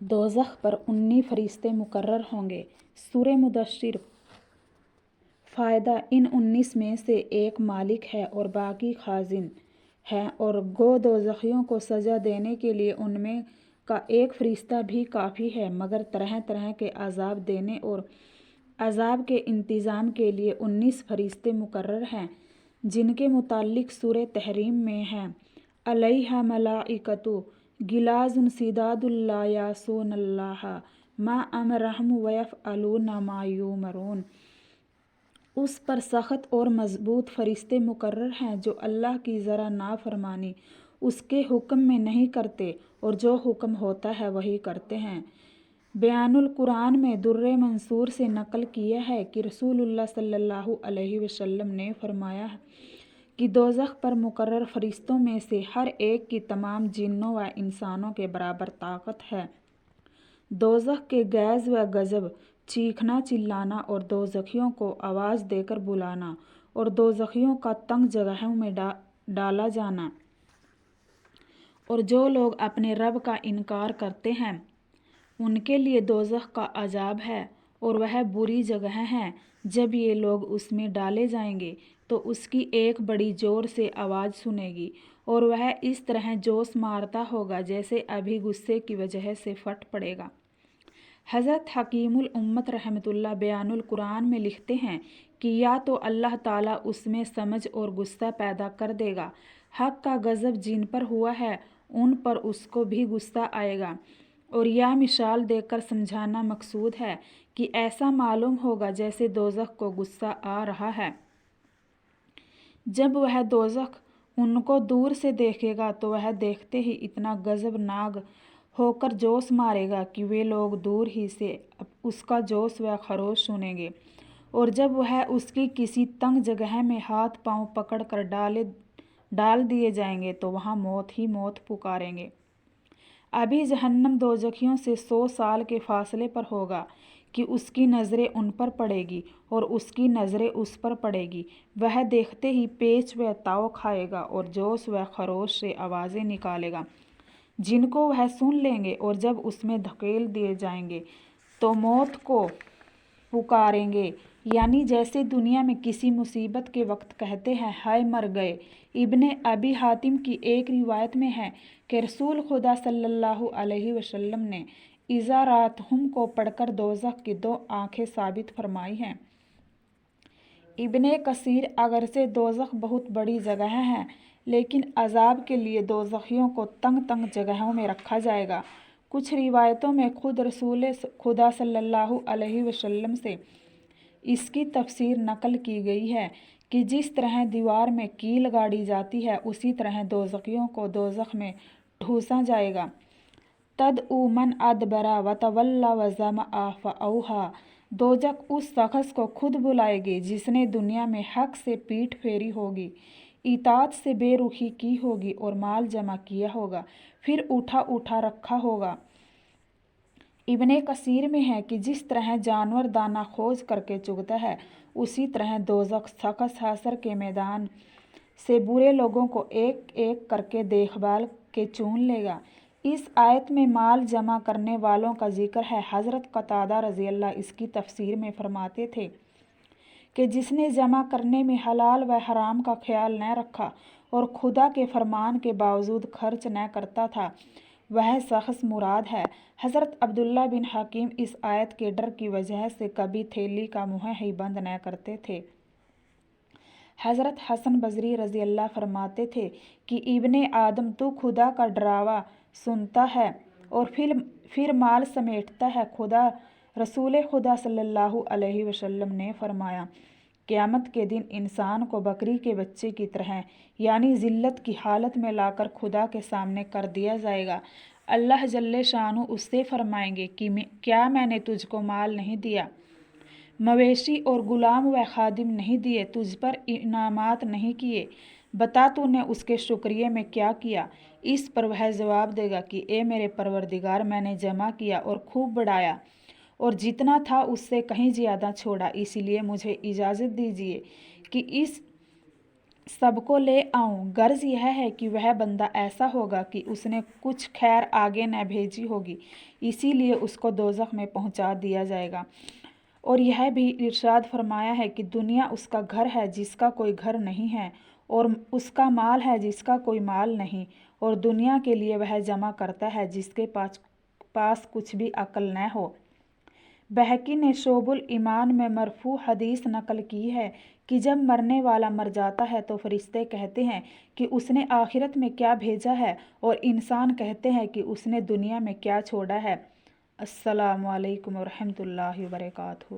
दोज़ख पर 19 फरिश्ते मुकर्रर होंगे। सूरह मुदस्सिर। फ़ायदा, इन 19 में से एक मालिक है और बाकी खाज़िन हैं, और गो दोज़खियों को सज़ा देने के लिए उनमें का एक फरिश्ता भी काफ़ी है, मगर तरह तरह के अज़ाब देने और अज़ाब के इंतज़ाम के लिए 19 फरिश्ते मुकर्रर हैं, जिनके मुताल्लिक़ सूरह तहरीम में है, अलैहा मलाइकतु गिलाज़ुन शिदादुन ला यासूनल्लाह मा अमरहुम व यफ़अलूना मा युमरून। उस पर सख्त और मज़बूत फरिश्ते मुकर्रर हैं जो अल्लाह की ज़रा नाफरमानी उसके हुक्म में नहीं करते, और जो हुक्म होता है वही करते हैं। बयानुल कुरान में दुर्रे मंसूर से नकल किया है कि रसूलुल्लाह सल्लल्लाहु अलैहि वसल्लम ने फरमाया कि दोज़ख पर मुकर्रर फरिश्तों में से हर एक की तमाम जिन्नों व इंसानों के बराबर ताकत है। दोज़ख के गैज़ व गज़ब, चीखना चिल्लाना और दोज़खियों को आवाज़ देकर बुलाना और दोज़खियों का तंग जगहों में डाला जाना, और जो लोग अपने रब का इनकार करते हैं उनके लिए दोज़ख का अजाब है, और वह बुरी जगह है। जब ये लोग उसमें डाले जाएंगे तो उसकी एक बड़ी ज़ोर से आवाज़ सुनेगी, और वह इस तरह जोश मारता होगा जैसे अभी गुस्से की वजह से फट पड़ेगा। हज़रत हकीमुल उम्मत रहमतुल्लाह बयानुल कुरान में लिखते हैं कि या तो अल्लाह ताला उसमें समझ और गुस्सा पैदा कर देगा, हक़ का गज़ब जिन पर हुआ है उन पर उसको भी गुस्सा आएगा, और या मिसाल देकर समझाना मकसूद है कि ऐसा मालूम होगा जैसे दोज़ख को गुस्सा आ रहा है। जब वह दोज़ख उनको दूर से देखेगा तो वह देखते ही इतना गज़बनाक होकर जोश मारेगा कि वे लोग दूर ही से उसका जोश व खरोश सुनेंगे, और जब वह उसकी किसी तंग जगह में हाथ पांव पकड़ कर डाल दिए जाएंगे तो वहाँ मौत ही मौत पुकारेंगे। अभी जहन्नम दोज़खियों से 100 साल के फासले पर होगा कि उसकी नज़रें उन पर पड़ेगी और उसकी नज़रें उस पर पड़ेगी। वह देखते ही पेच व ताव खाएगा और जोश व खरोश से आवाज़ें निकालेगा, जिनको वह सुन लेंगे, और जब उसमें धकेल दिए जाएंगे तो मौत को पुकारेंगे, यानी जैसे दुनिया में किसी मुसीबत के वक्त कहते हैं हाय मर गए। इब्ने अबी हातिम की एक रिवायत में है कि रसूल खुदा सल्लल्लाहु अलैहि वसल्लम ने इज़ारातहुम को पढ़कर दोज़ख की 2 आँखें साबित फरमाई हैं। इब्ने कसीर, अगर से दोज़ख बहुत बड़ी जगह है, लेकिन अजाब के लिए दोज़खियों को तंग तंग जगहों में रखा जाएगा। कुछ रिवायतों में खुद रसूल खुदा सल्लल्लाहु अलैहि वसल्लम से इसकी तफसीर नकल की गई है कि जिस तरह दीवार में कील गाड़ी जाती है उसी तरह दोज़खियों को दोज़ख में ठूंसा जाएगा। तदउ मन अदबरा व तवल्ला व ज़मअ फ़अौहा। दोज़ख उस शख्स को खुद बुलाएगी जिसने दुनिया में हक से पीठ फेरी होगी, इताअत से बेरुखी की होगी और माल जमा किया होगा, फिर उठा उठा रखा होगा। इब्ने कसीर में है कि जिस तरह जानवर दाना खोज करके चुगता है, उसी तरह दोज़ख शख्स हशर के मैदान से बुरे लोगों को एक एक करके देखभाल के चुन लेगा। इस आयत में माल जमा करने वालों का जिक्र है। हज़रत कतादा रज़ियल्लाह इसकी तफसीर में फरमाते थे कि जिसने जमा करने में हलाल व हराम का ख्याल न रखा और खुदा के फरमान के बावजूद खर्च न करता था, वह शख्स मुराद है। हज़रत अब्दुल्ला बिन हकीम इस आयत के डर की वजह से कभी थैली का मुँह ही बंद न करते थे। हज़रत हसन बजरी रज़ियल्लाह फरमाते थे कि इब्ने आदम तू खुदा का डरावा सुनता है और फिर माल समेटता है। रसूल खुदा सल्लल्लाहु अलैहि वसल्लम ने फरमाया, क़यामत के दिन इंसान को बकरी के बच्चे की तरह यानी ज़िल्लत की हालत में लाकर खुदा के सामने कर दिया जाएगा। अल्लाह जल्ले शानु उससे फरमाएंगे कि क्या मैंने तुझको माल नहीं दिया, मवेशी और गुलाम व खादिम नहीं दिए, तुझ पर इनामात नहीं किए, बता तूने उसके शुक्रिया में क्या किया। इस पर वह जवाब देगा कि ए मेरे परवरदिगार, मैंने जमा किया और खूब बढ़ाया और जितना था उससे कहीं ज़्यादा छोड़ा, इसीलिए मुझे इजाज़त दीजिए कि इस سب کو لے آؤں۔ غرض یہ ہے کہ وہ بندہ ایسا ہوگا کہ اس نے کچھ خیر آگے نہ بھیجی ہوگی، اسی لیے اس کو دوزخ میں پہنچا دیا جائے گا۔ اور یہ بھی ارشاد فرمایا ہے کہ دنیا اس کا گھر ہے جس کا کوئی گھر نہیں ہے، اور اس کا مال ہے جس کا کوئی مال نہیں، اور دنیا کے لیے وہ جمع کرتا ہے جس کے پاس کچھ بھی عقل نہ ہو۔ بہقی نے شعب الایمان میں مرفوع حدیث نقل کی ہے کہ جب مرنے والا مر جاتا ہے تو فرشتے کہتے ہیں کہ اس نے آخرت میں کیا بھیجا ہے، اور انسان کہتے ہیں کہ اس نے دنیا میں کیا چھوڑا ہے۔ السلام علیکم ورحمۃ اللہ وبرکاتہ۔